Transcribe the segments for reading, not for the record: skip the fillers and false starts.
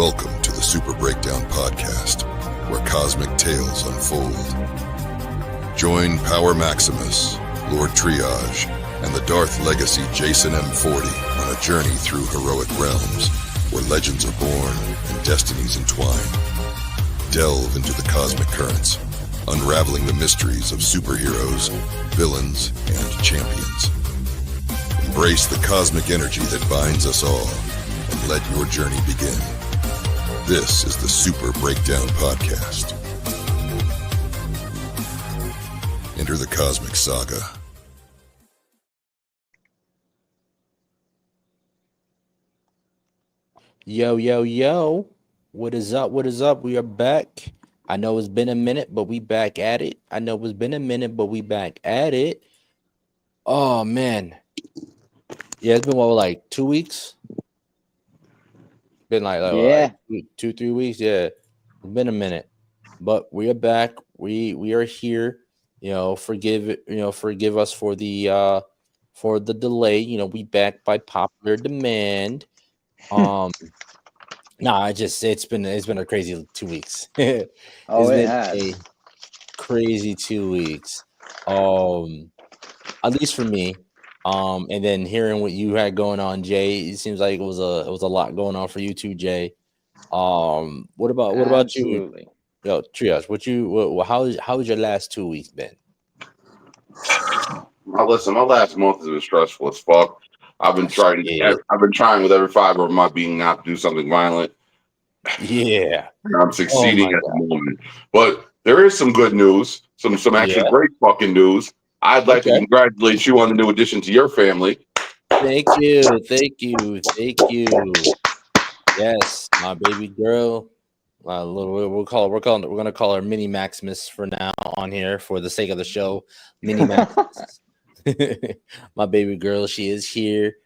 Welcome to the Super Breakdown Podcast, where cosmic tales unfold. Join Power Maximus, Lord Triage, and the Darth Legacy Jason M40 on a journey through heroic realms where legends are born and destinies entwine. Delve into the cosmic currents, unraveling the mysteries of superheroes, villains, and champions. Embrace the cosmic energy that binds us all, and let your journey begin. This is the Super Breakdown Podcast. Enter the cosmic saga. Yo, yo, yo. What is up? What is up? We are back. I know it's been a minute, but we back at it. Oh, man. Yeah, it's been, like 2 weeks? Been like 2-3 weeks. Yeah, it's been a minute. But we are back. We are here. Forgive us for the delay. We back by popular demand. It's been a crazy 2 weeks. It has. A crazy 2 weeks. At least for me. And then hearing what you had going on, Jay, it seems like it was a lot going on for you too, Jay. What about you? Yo, Triage, how's your last 2 weeks been? My last month has been stressful as fuck. I've been trying with every fiber of my being not to do something violent. Yeah. I'm succeeding at the moment. But there is some good news, some actually great fucking news. I'd like to congratulate you on the new addition to your family. Thank you. Yes, my baby girl. We're gonna call her Mini Maximus for now on here for the sake of the show. Mini Maximus. My baby girl, she is here.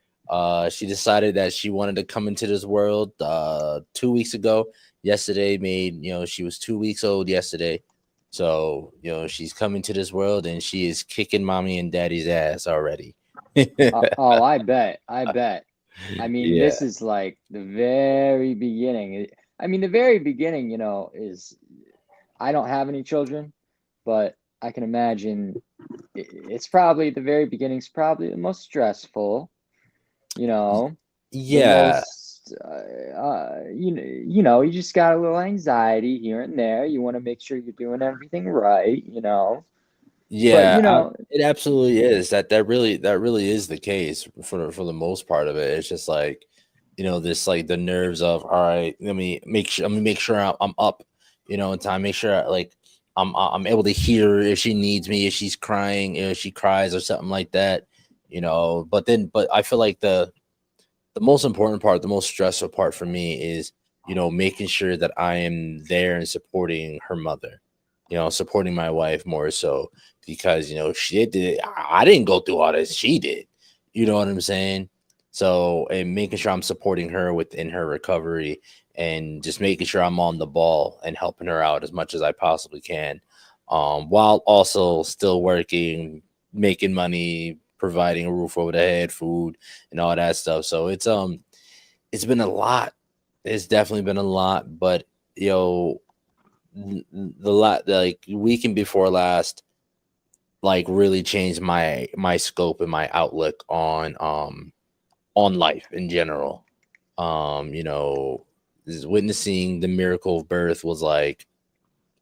She decided that she wanted to come into this world 2 weeks ago. Yesterday she was 2 weeks old yesterday. So, she's coming to this world and she is kicking mommy and daddy's ass already. I bet. I mean, This is like the very beginning. The very beginning, is I don't have any children, but I can imagine it's probably the very beginning's probably the most stressful, Yeah. You just got a little anxiety here and there. You want to make sure you're doing everything right, Yeah, but, it absolutely is. That really is the case for the most part of it. It's just like, this like the nerves of, all right, let me make sure I'm up, in time. Make sure like I'm able to hear if she needs me, if she's crying, if she cries or something like that, But I feel like the most important part, the most stressful part for me is, making sure that I am there and supporting her mother, supporting my wife more so because, she did. I didn't go through all this. She did. You know what I'm saying? So, and making sure I'm supporting her within her recovery and just making sure I'm on the ball and helping her out as much as I possibly can, while also still working, making money, providing a roof over the head, food, and all that stuff. So it's been a lot. It's definitely been a lot, but the weekend before last, like really changed my scope and my outlook on life in general. Witnessing the miracle of birth was like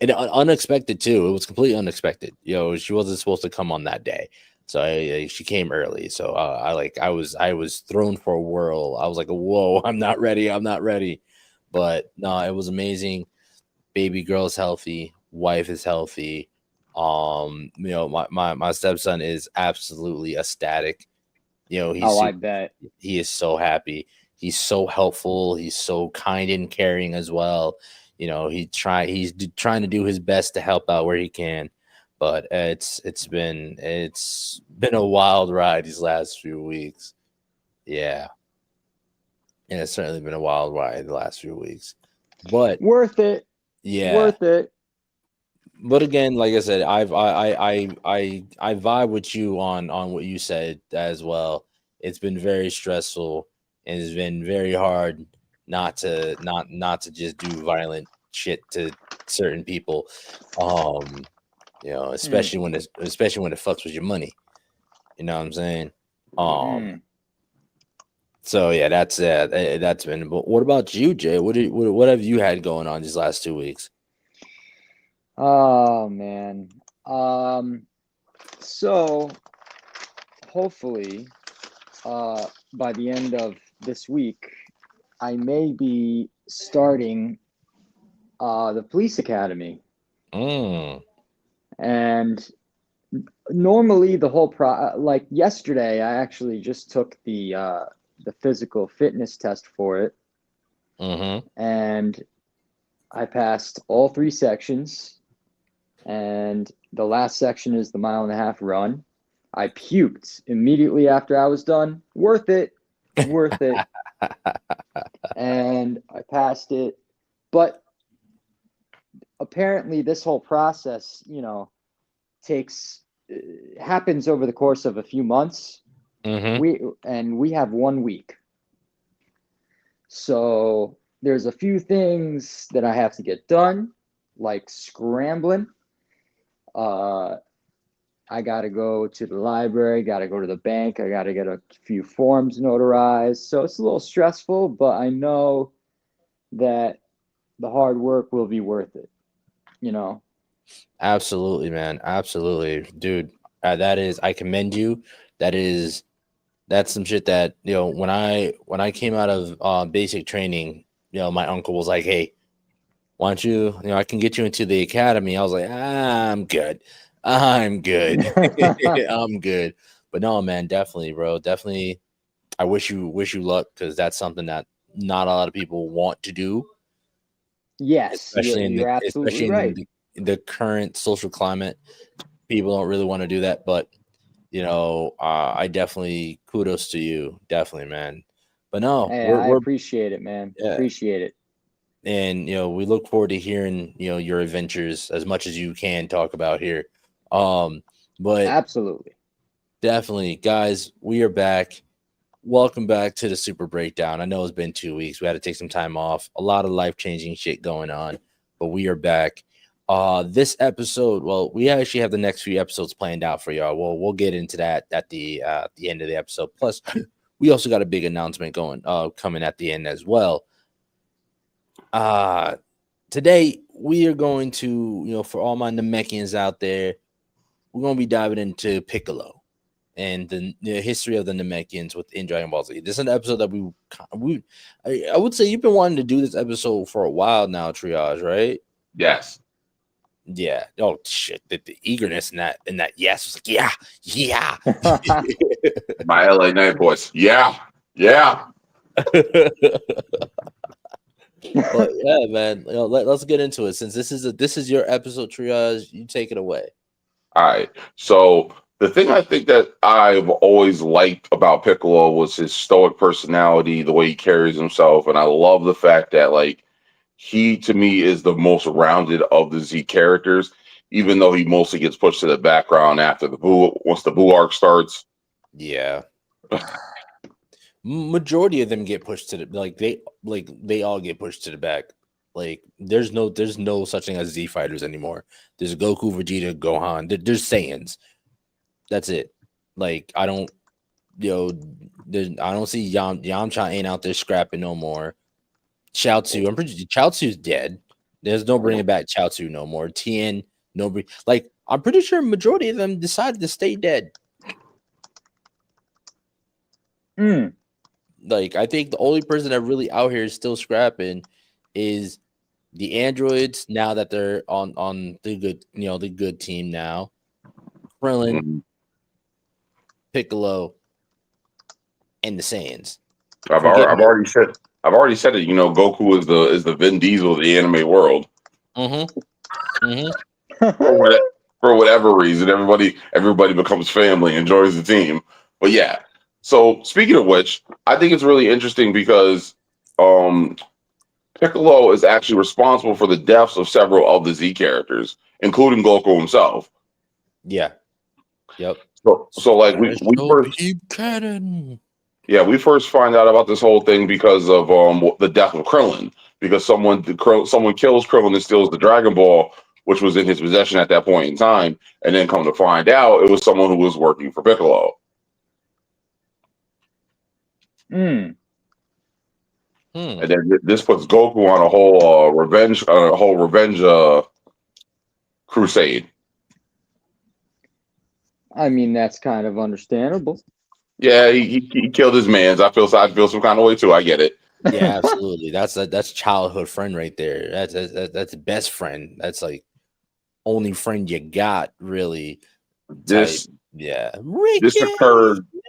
unexpected too. It was completely unexpected. She wasn't supposed to come on that day. So she came early. So I was thrown for a whirl. I was like, whoa, I'm not ready. But no, it was amazing. Baby girl's healthy, wife is healthy. My stepson is absolutely ecstatic. I bet he is so happy. He's so helpful. He's so kind and caring as well. He's trying to do his best to help out where he can. But it's been a wild ride these last few weeks. Yeah. And it's certainly been a wild ride the last few weeks. But worth it. Yeah. Worth it. But again, like I said, I vibe with you on what you said as well. It's been very stressful and it's been very hard not to just do violent shit to certain people. Especially when it fucks with your money. You know what I'm saying? So yeah, that's been. But what about you, Jay? What have you had going on these last 2 weeks? Oh man. So hopefully, by the end of this week, I may be starting the police academy. And normally the whole like yesterday, I actually just took the physical fitness test for it. And I passed all 3 sections. And the last section is the 1.5 mile run. I puked immediately after I was done. Worth it. And I passed it. But apparently this whole process, happens over the course of a few months. We have 1 week. So there's a few things that I have to get done, like scrambling. I got to go to the library, got to go to the bank. I got to get a few forms notarized. So it's a little stressful, but I know that the hard work will be worth it, Absolutely, man. Absolutely. Dude, I commend you. That's some shit that, when I came out of basic training, my uncle was like, hey, why don't you, I can get you into the academy. I was like, I'm good. I'm good. But no, man, definitely, bro. Definitely. I wish you luck, because that's something that not a lot of people want to do. Yes, you're absolutely right. In the current social climate, people don't really want to do that. But, I definitely kudos to you. Definitely, man. But no, hey, I appreciate it, man. Yeah. Appreciate it. And, we look forward to hearing, your adventures as much as you can talk about here. But absolutely, definitely, guys, we are back. Welcome back to the Super Breakdown. I know it's been 2 weeks. We had to take some time off. A lot of life-changing shit going on, but we are back. This episode, well, we actually have the next few episodes planned out for y'all. We'll get into that at the end of the episode. Plus, we also got a big announcement coming at the end as well. Today we are going to, for all my Namekians out there, we're going to be diving into Piccolo and the history of the Namekians within Dragon Ball Z. This is an episode that I would say you've been wanting to do this episode for a while now, Triage, right? Yes. Yeah. Oh shit! The eagerness in that yes was like yeah. My LA Night voice. Yeah. But yeah, man. Let's get into it. Since this is your episode, Triage, you take it away. All right. So the thing I think that I've always liked about Piccolo was his stoic personality, the way he carries himself, and I love the fact that he to me is the most rounded of the Z characters, even though he mostly gets pushed to the background after once the Buu arc starts. Yeah. Majority of them get pushed to the they all get pushed to the back. There's no such thing as Z fighters anymore. There's Goku, Vegeta, Gohan. There's Saiyans. That's it. I don't see Yamcha ain't out there scrapping no more. Chaozu, I'm pretty Chaozu's dead. There's no bringing back Chaozu no more. Tien, nobody. I'm pretty sure majority of them decided to stay dead. I think the only person that really out here is still scrapping is the androids, now that they're on the good, the good team now. Krillin, Piccolo, and the Saiyans. I've already said it. Goku is the Vin Diesel of the anime world. For whatever reason, everybody becomes family and joins the team. But yeah. So speaking of which, I think it's really interesting because Piccolo is actually responsible for the deaths of several of the Z characters, including Goku himself. Yeah. Yep. So we first keep cannon. Yeah, we first find out about this whole thing because of the death of Krillin. Because someone kills Krillin and steals the Dragon Ball, which was in his possession at that point in time, and then come to find out it was someone who was working for Piccolo. Mm. And then this puts Goku on a whole revenge crusade. I mean, that's kind of understandable. Yeah, he killed his mans. I feel some kind of way too. I get it. Yeah, absolutely. That's childhood friend right there. That's best friend. That's like only friend you got, really. This yeah.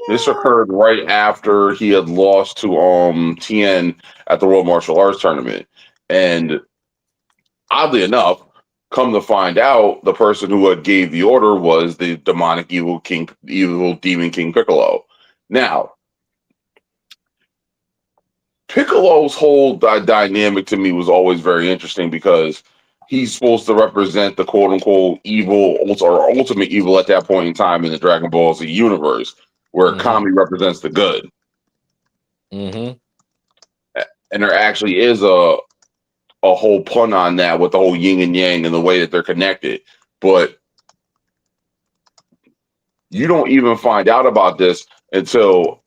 This occurred right after he had lost to Tien at the World Martial Arts Tournament. And oddly enough, come to find out, the person who had gave the order was the demonic evil demon king Piccolo. Now, Piccolo's whole dynamic to me was always very interesting because he's supposed to represent the quote unquote evil or ultimate evil at that point in time in the Dragon Ball Z universe, where Kami represents the good. Mm-hmm. And there actually is a whole pun on that with the whole yin and yang and the way that they're connected. But you don't even find out about this until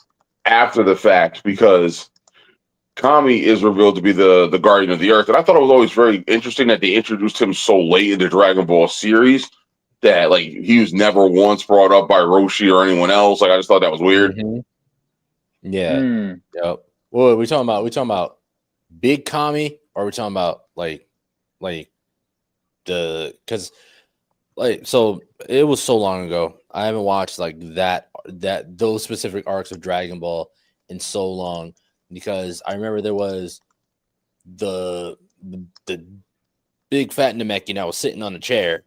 after the fact, because Kami is revealed to be the guardian of the earth. And I thought it was always very interesting that they introduced him so late in the Dragon Ball series that like he was never once brought up by Roshi or anyone else. Like I just thought that was weird. Yeah. Yep. What are we talking about? We talking about big Kami, or are we talking about like because so it was so long ago. I haven't watched like those specific arcs of Dragon Ball in so long, because I remember there was the big fat Namekian that was sitting on a chair.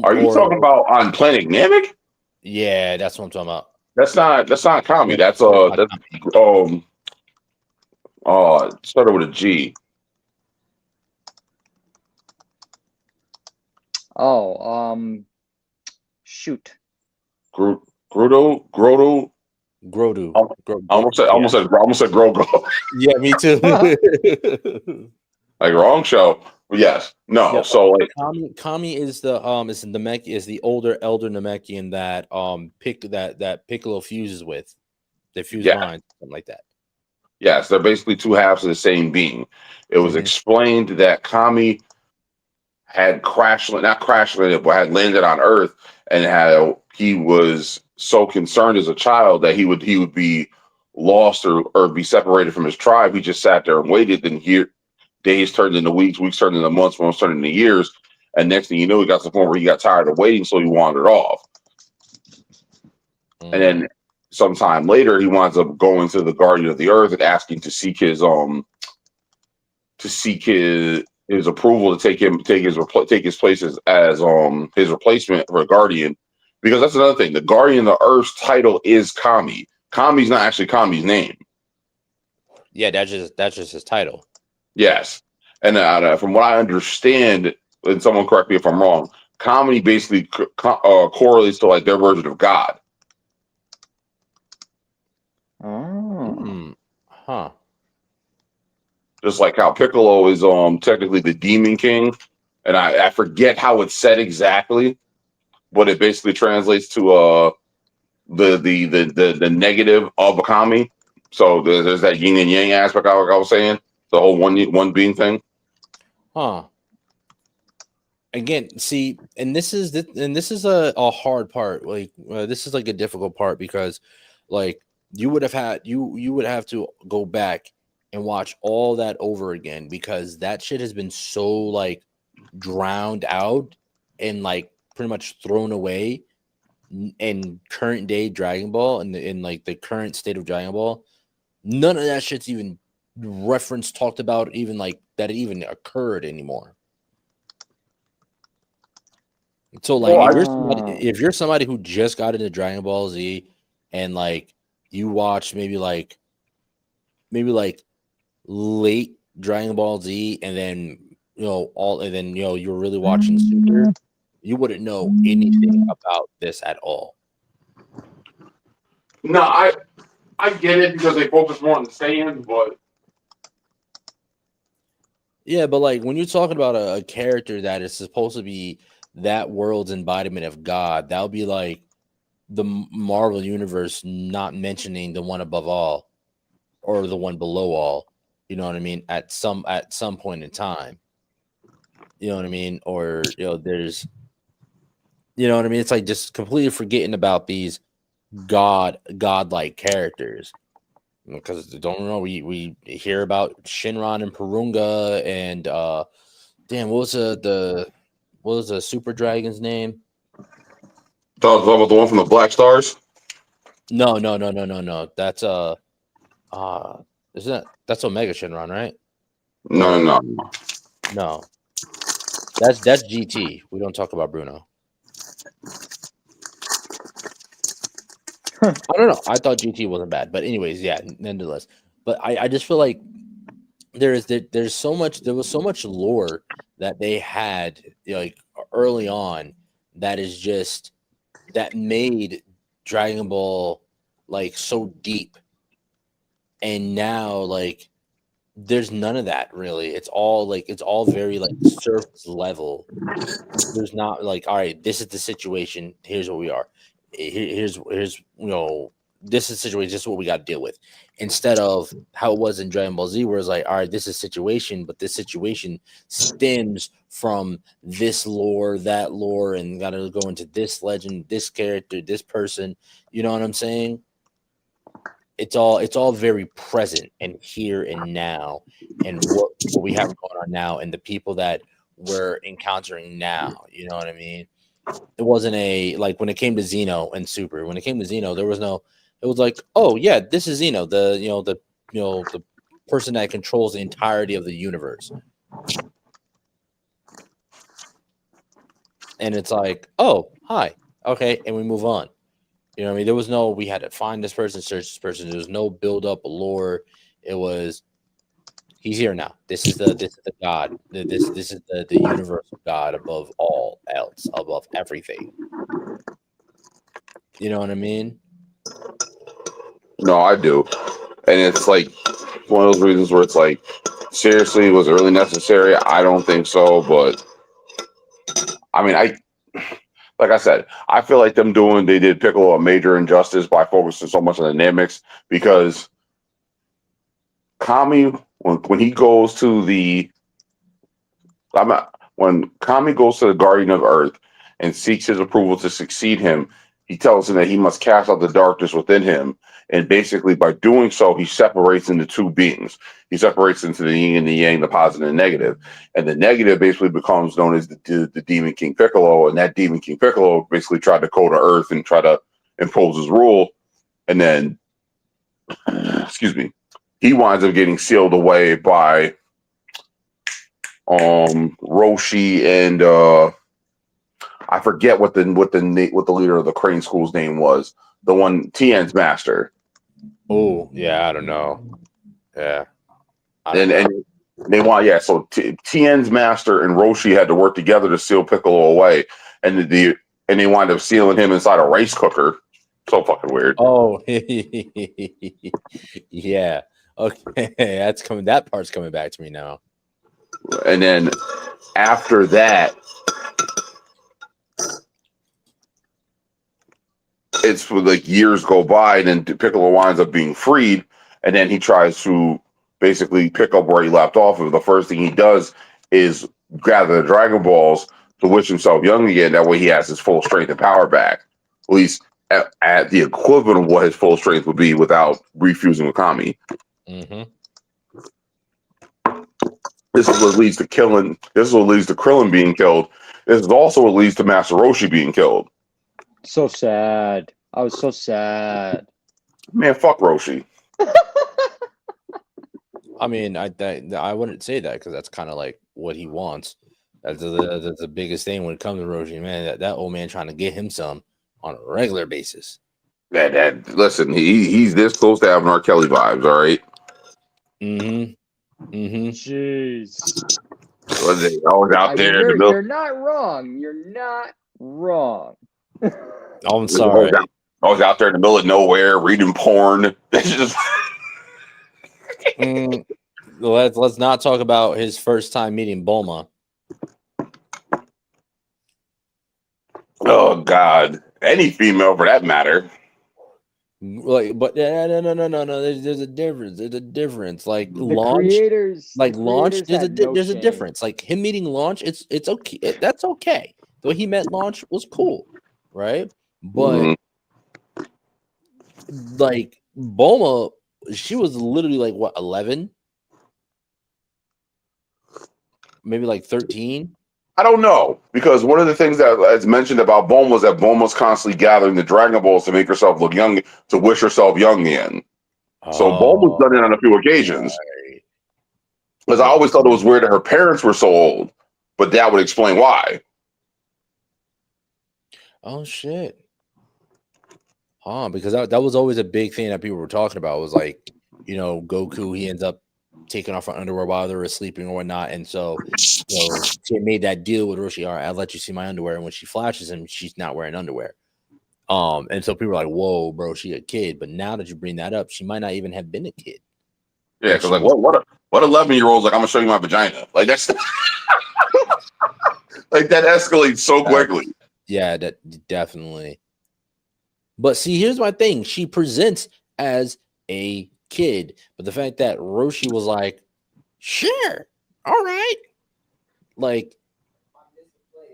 Are you talking about on Planet Namek? Yeah, that's what I'm talking about. That's not Kami. That's started with a G. Oh, shoot. Grodu. I almost said Grogu. Yeah, me too. Like wrong show. Yes. No. Yeah, so like Kami is the older elder Namekian that that Piccolo fuses with. They fuse minds, something like that. Yes, they're basically two halves of the same being. It was explained that Kami had had landed on Earth, and how he was so concerned as a child that he would be lost or be separated from his tribe. He just sat there and waited, and here days turned into weeks turned into months turned into years, and next thing you know, he got to the point where he got tired of waiting, so he wandered off. And then sometime later, he winds up going to the Guardian of the Earth and asking to seek his approval to take his place as his replacement for a Guardian, because that's another thing. The Guardian of the Earth's title is Kami. Kami's not actually Kami's name. Yeah, that's just his title. Yes, and from what I understand, and someone correct me if I'm wrong, Kami basically correlates to like their version of God. Oh. Huh. Just like how Piccolo is technically the Demon King, and I forget how it's said exactly, but it basically translates to the negative of a Kami. So there's that yin and yang aspect, like I was saying, the whole one being thing. Huh. Again, see, and this is a hard part. Like this is like a difficult part, because like you would have to go back and watch all that over again, because that shit has been so like drowned out and like pretty much thrown away in current day Dragon Ball, and in like the current state of Dragon Ball. None of that shit's even referenced, talked about, even like that it even occurred anymore. So like if you're somebody who just got into Dragon Ball Z, and like you watch maybe like late Dragon Ball Z, and then you're really watching Super, you wouldn't know anything about this at all. No, I get it because they focus more on the Saiyans, but yeah, but like when you're talking about a character that is supposed to be that world's embodiment of God, that would be like the Marvel universe not mentioning the one above all or the one below all. You know what I mean? At some point in time, you know what I mean? Or there's, you know what I mean? It's like just completely forgetting about these godlike characters. Because don't know, we hear about Shinron and Purunga and damn, what was the super dragon's name? talk about the one from the Black Stars. No. That's isn't that's Omega Shinron, right? No. No. That's GT. We don't talk about Bruno. I don't know. I thought GT wasn't bad, but anyways, yeah, nonetheless. But I just feel like there was so much lore that they had like early on that is just that made Dragon Ball like so deep, and now like there's none of that really. It's all very like surface level. There's not like, all right, this is the situation. Here's what we are. Here's this is the situation. This is what we got to deal with. Instead of how it was in Dragon Ball Z, where it's like, all right, this is a situation, but this situation stems from this lore, that lore, and got to go into this legend, this character, this person. You know what I'm saying? It's all very present and here and now, and what we have going on now, and the people that we're encountering now. You know what I mean? It wasn't like when it came to Xeno and Super. When it came to Xeno, there was no. It was like, oh yeah, this is Xeno, the person that controls the entirety of the universe, and it's like, oh hi, okay, and we move on. You know what I mean? There was no, we had to find this person, search this person. There was no build up, lore. It was, he's here now. This is the God. This is the universal God above all else, above everything. You know what I mean? No, I do, and it's like one of those reasons where it's like, seriously, was it really necessary? I don't think so, but I mean, like I said, I feel like they did Piccolo a major injustice by focusing so much on the Namekians, because Kami, when he goes to when Kami goes to the Guardian of Earth and seeks his approval to succeed him, he tells him that he must cast out the darkness within him, and basically by doing so, he separates into two beings. He separates into the yin and the yang, the positive and negative. And the negative basically becomes known as the Demon King Piccolo, and that Demon King Piccolo basically tried to go to Earth and try to impose his rule, and then, excuse me, he winds up getting sealed away by Roshi and I forget what the leader of the Crane School's name was. The one, Tien's master. Oh yeah, I don't know. Yeah, And they want, yeah. So Tien's master and Roshi had to work together to seal Piccolo away, and they wind up sealing him inside a rice cooker. So fucking weird. Oh yeah. Okay, that part's coming back to me now. And then after that, it's like years go by, and then Piccolo winds up being freed, and then he tries to basically pick up where he left off. And the first thing he does is gather the Dragon Balls to wish himself young again. That way he has his full strength and power back, at least at the equivalent of what his full strength would be without refusing with Kami. Mm-hmm. This is what leads to killing. This is what leads to Krillin being killed. This is also what leads to Master Roshi being killed. So sad. I was so sad. Man, fuck Roshi. I mean, I wouldn't say that, because that's kind of like what he wants. That's the biggest thing when it comes to Roshi, man. That old man trying to get him some on a regular basis. Listen, he's this close to having R. Kelly vibes. All right. Mm-hmm. Mm-hmm. Jeez. I was out there in the middle. You're not wrong. You're not wrong. I'm sorry. I was out there in the middle of nowhere reading porn. It's just let's not talk about his first time meeting Bulma. Oh God, any female for that matter. Like, but no. There's a difference. There's a difference. Like The launch, creators, like the launch. creators There's a had no there's a shame. difference. Like him meeting launch. It's okay. That's okay. The way he met launch was cool, right? But like Bulma, she was literally like what 11, maybe like 13. I don't know, because one of the things that is mentioned about Bulma was that Bulma's constantly gathering the Dragon Balls to make herself look young, to wish herself young again. So Bulma's done it on a few occasions. Because I always thought it was weird that her parents were so old, but that would explain why. Oh shit. Because that was always a big thing that people were talking about was like, you know, Goku, he ends up taking off her underwear while they were sleeping or whatnot. And so, you know, she made that deal with Roshi. All right, I'll let you see my underwear. And when she flashes him, she's not wearing underwear. And so people were like, whoa, bro, she a kid. But now that you bring that up, she might not even have been a kid. Yeah, because like what 11-year-old's like, I'm gonna show you my vagina. Like that's like that escalates so quickly. Yeah, that definitely. But see, here's my thing. She presents as a kid, but the fact that Roshi was like, sure, all right. Like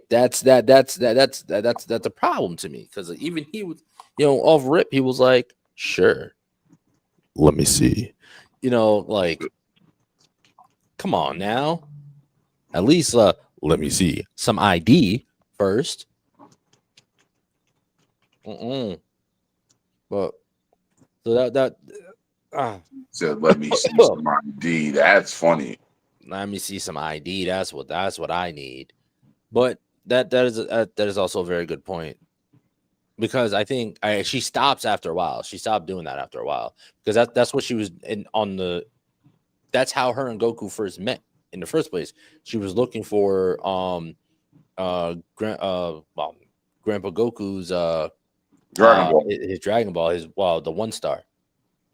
that's a problem to me. Because even he was, you know, off rip, he was like, sure. Let me see. You know, like, come on now. At least let me see some ID first. But so that said, let me see some ID. That's funny. Let me see some ID. That's what I need. But that is also a very good point. Because I think she stops after a while. She stopped doing that after a while. Because that's what she was that's how her and Goku first met in the first place. She was looking for Grandpa Goku's Dragon Ball. His Dragon Ball, the 1 star.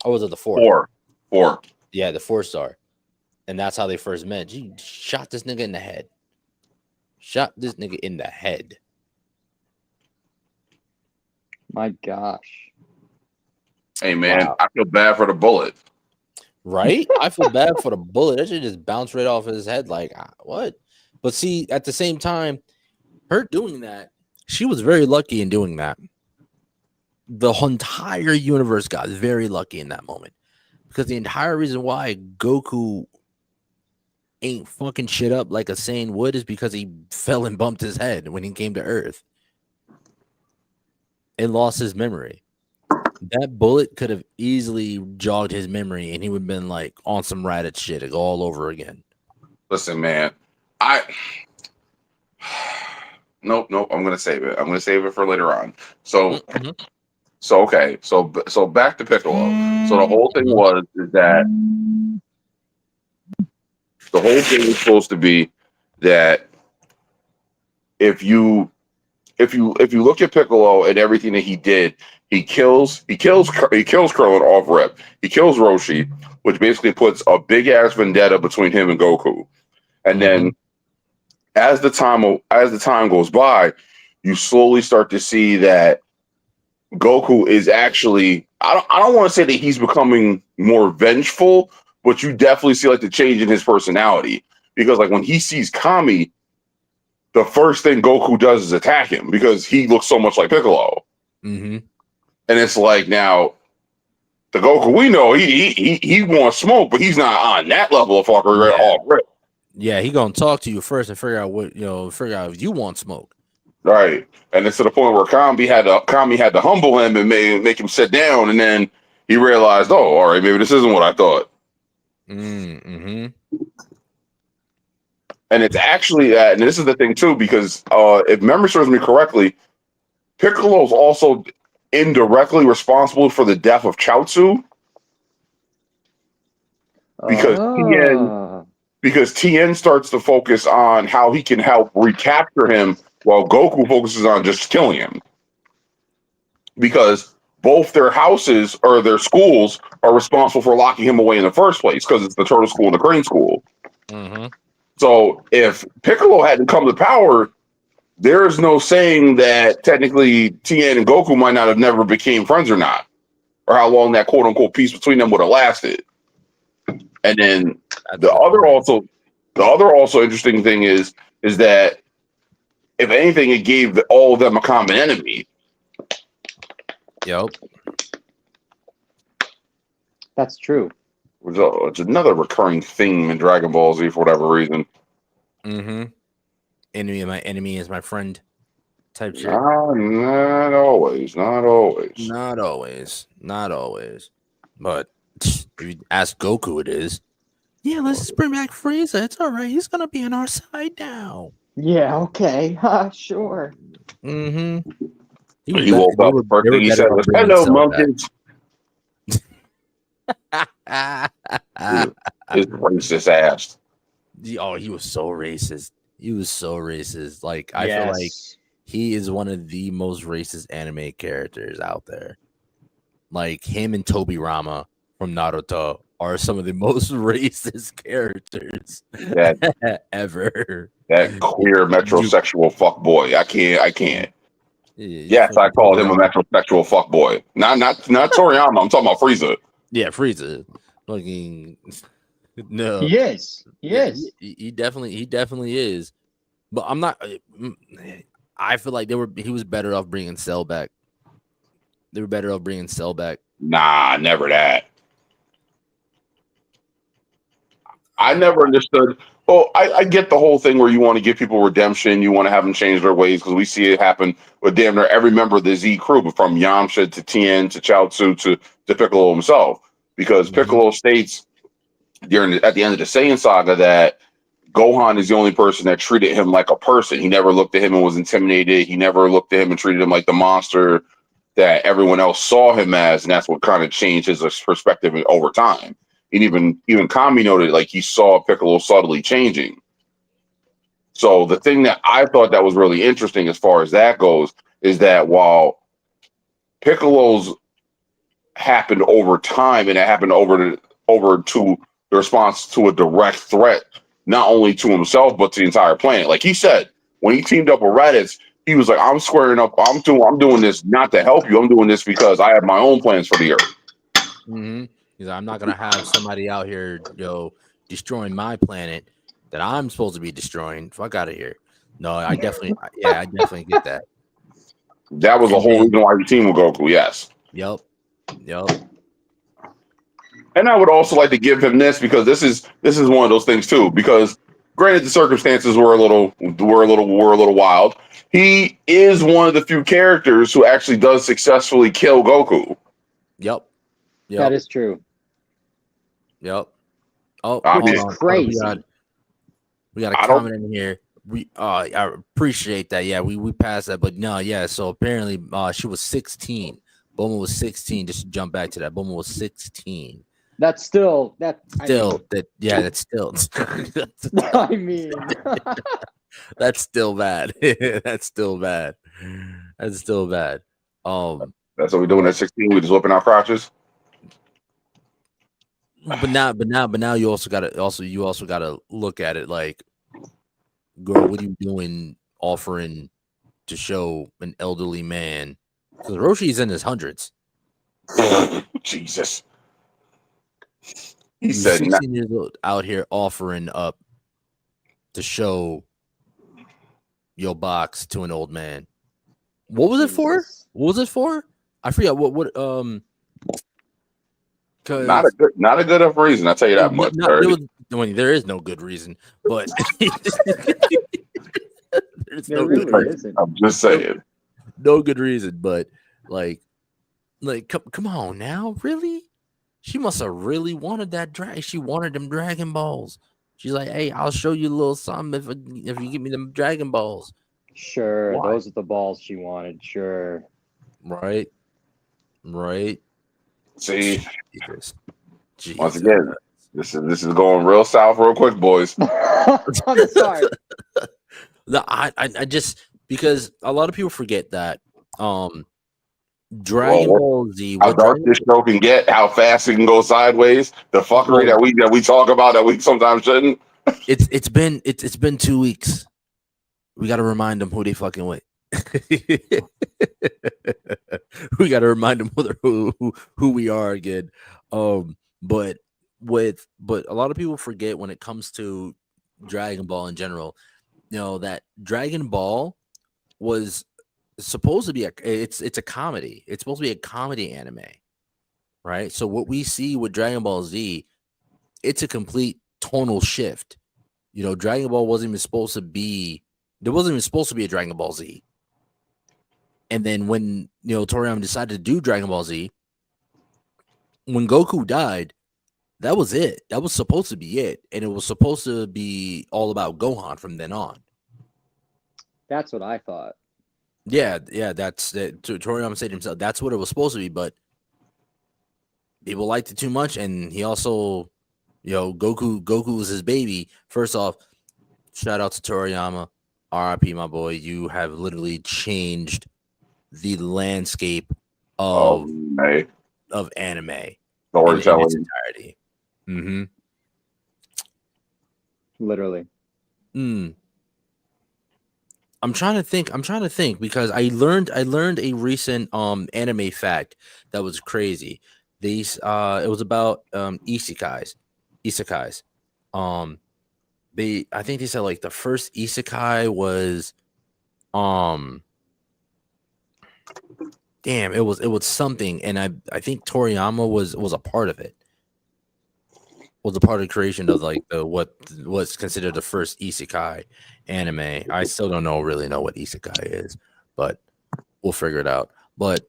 Or was it the 4? 4. Yeah, the 4 star. And that's how they first met. She shot this nigga in the head. My gosh. Hey man, wow. I feel bad for the bullet. Right? I feel bad for the bullet. That should just bounce right off his head. Like, what? But see, at the same time, her doing that, she was very lucky in doing that. The entire universe got very lucky in that moment. Because the entire reason why Goku ain't fucking shit up like a Saiyan would is because he fell and bumped his head when he came to Earth and lost his memory. That bullet could have easily jogged his memory and he would have been like on some Raditz shit like, all over again. Listen, man, nope. I'm gonna save it. I'm gonna save it for later on. So, okay. So back to Piccolo. So the whole thing was that the whole thing was supposed to be that if you look at Piccolo and everything that he did, he kills Krillin off rip. He kills Roshi, which basically puts a big ass vendetta between him and Goku. And then as the time goes by, you slowly start to see that Goku is actually, I don't want to say that he's becoming more vengeful, but you definitely see like the change in his personality. Because like when he sees Kami, the first thing Goku does is attack him because he looks so much like Piccolo. And it's like, now the Goku we know, he wants smoke, but he's not on that level of fuckery off rip. Yeah, he gonna talk to you first and figure out if you want smoke. Right. And it's to the point where Kami had to humble him and make him sit down, and then he realized, oh, all right, maybe this isn't what I thought. And it's actually, and this is the thing too, because if memory serves me correctly, Piccolo's also indirectly responsible for the death of Chaozu. Because Tien starts to focus on how he can help recapture him while Goku focuses on just killing him. Because both their houses or their schools are responsible for locking him away in the first place because it's the Turtle School and the Crane School. Mm-hmm. So if Piccolo hadn't come to power, there is no saying that technically Tien and Goku might not have never became friends or not, or how long that quote unquote peace between them would have lasted. And then the other also interesting thing is that if anything, it gave all of them a common enemy. Yep. That's true. It's another recurring theme in Dragon Ball Z for whatever reason. Mm-hmm. Enemy of my enemy is my friend type shit. Not always. Not always. But if you ask Goku, it is. Yeah, let's just bring back Frieza. It's all right. He's gonna be on our side now. Yeah. Okay. Sure. Mm-hmm. He woke up. First thing he said was, "Hello, monkeys." His racist ass. Oh, he was so racist. Like, I feel like he is one of the most racist anime characters out there. Like, him and Tobirama from Naruto are some of the most racist characters ever. That queer metrosexual fuckboy. I can't. Yes, I called him a metrosexual fuckboy. Not Toriyama. I'm talking about Frieza. Yeah, Frieza. Fucking no. He is. He definitely is. But I'm not. I feel like he was better off bringing Cell back. They were better off bringing Cell back. Nah, never that. I never understood. Well, I get the whole thing where you want to give people redemption. You want to have them change their ways because we see it happen with damn near every member of the Z crew, from Yamcha to Tien to Chaozu to Piccolo himself. Because Piccolo states at the end of the Saiyan saga that Gohan is the only person that treated him like a person. He never looked at him and was intimidated. He never looked at him and treated him like the monster that everyone else saw him as, and that's what kind of changed his perspective over time. And even Kami noted like he saw Piccolo subtly changing. So the thing that I thought that was really interesting as far as that goes is that while Piccolo's happened over time, and it happened over to the response to a direct threat, not only to himself but to the entire planet. Like he said, when he teamed up with Raditz, he was like, "I'm squaring up. I'm doing this not to help you. I'm doing this because I have my own plans for the Earth." Mm-hmm. He's like, I'm not gonna have somebody out here, destroying my planet that I'm supposed to be destroying. Fuck out of here. No, I definitely get that. That was the whole reason why he teamed with Goku. Yes. Yep. And I would also like to give him this because this is one of those things too. Because granted, the circumstances were a little wild. He is one of the few characters who actually does successfully kill Goku. Yep. That is true. Yep. Oh, which is crazy. We got a comment in here. I appreciate that. Yeah, we passed that, but no, yeah. So apparently, she was 16. Bulma was 16. Just to jump back to that, Bulma was 16. That's still. That's still. I mean, that's still bad. That's still bad. That's what we're doing at 16. We're just whipping our crotches. But now you also gotta look at it like, girl, what are you doing offering to show an elderly man? Because Roshi's in his hundreds. Jesus. He's 16 years old out here offering up to show your box to an old man. What was it for? I forget what not a good enough reason. I'll tell you that much. There is no good reason, but I'm just saying. No good reason, but like come on now, really? She must have really wanted that drag. She wanted them Dragon Balls. She's like, hey, I'll show you a little something if you give me them Dragon Balls. Sure, those are the balls she wanted. Sure, right. See, Jesus. Once again, this is going real south real quick, boys. I'm sorry. No, I just because a lot of people forget that Dragon Ball Z. How dark this show can get, how fast it can go sideways, the fuckery that we talk about that we sometimes shouldn't. It's been 2 weeks. We got to remind them who they fucking with. We got to remind them who we are again. But a lot of people forget when it comes to Dragon Ball in general, that Dragon Ball was supposed to be it's a comedy. It's supposed to be a comedy anime, right? So what we see with Dragon Ball Z, it's a complete tonal shift. Dragon Ball wasn't even supposed to be. There wasn't even supposed to be a Dragon Ball Z. And then when Toriyama decided to do Dragon Ball Z, when Goku died, that was it. That was supposed to be it, and it was supposed to be all about Gohan from then on. That's what I thought. Yeah, that's it. Toriyama said himself. That's what it was supposed to be, but people liked it too much, and he also, Goku was his baby. First off, shout out to Toriyama, RIP, my boy. You have literally changed the landscape of anime Storytelling in its entirety. Mm-hmm. Literally. I'm trying to think because I learned a recent anime fact that was crazy. It was about isekais. I think they said like the first isekai was it was something, and I think Toriyama was a part of it. Was a part of the creation of like what was considered the first isekai anime. I still don't really know what isekai is, but we'll figure it out. But